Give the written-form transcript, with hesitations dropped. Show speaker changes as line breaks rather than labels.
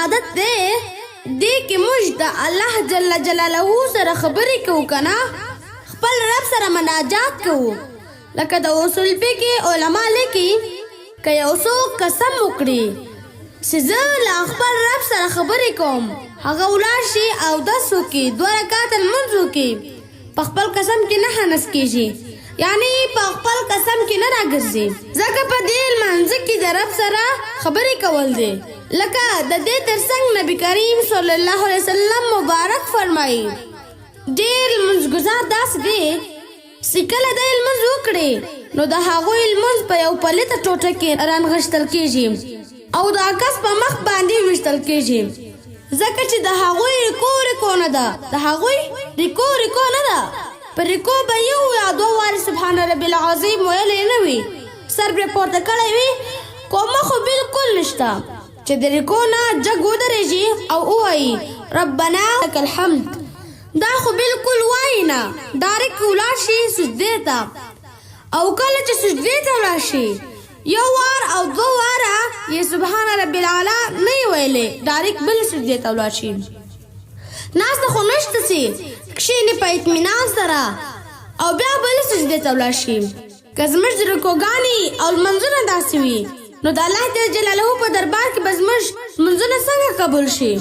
عبادت دی دې کې موږ د الله جل جلاله سره خبرې کوو که نه خپل رب سره مناجات کوو لکه د اصول فقه علما لیکي که یو څوک قسم وکړي چې زه له خپل رب سره خبرې کوم هغه ولاړ شي اودس وکړي 2 رکعاته لمونځ وکړي په خپل قسم کې نه حنس کېږي یعنی په خپل قسم کې نه راګرځي ځکه په دې لمانځه کې د رب سره خبرې کول دی لکه د دې ترڅنګ نبی کریم صلی الله علیه وسلم مبارک فرمایي ډېر لمونځګزار داسې دی چې کله دی لمونځ وکړي نو د هغوی لمونځ په یو پلیته ټوټه کې رانغښتل کېږي او د کس په مخ باندې ویشتل کېږي ځکه چې د هغوی ریکو نه ده د هغوی ریکو نه ده په ریکو به یو یا 2 وارې سبحان رب العظیم ویلی نه وي سر پرې پورته کړی وي کومه خو بالکل نشته چې د ریکو نه جګ ودرېږي او ووایي ربنا لک الحمد دا خو بالکل وایي نه ډایرکټ ولاړ شي سجدې ته او کله چې سجدې ته ولاړ شي 1 وار او 2 واره یې سبحان رب العلا نه ویلې ډایرکټ بل سجدې ته ولاړ شي ناسته خو نشته چې کښېني په اطمینان سره او بیا بل سجدې ته ولاړ شي که زموږ رکوګانې او لمونځونه داسې وي نو د الله جل جلاله په دربار کې به زموږ لمونځونه څنګه قبول شي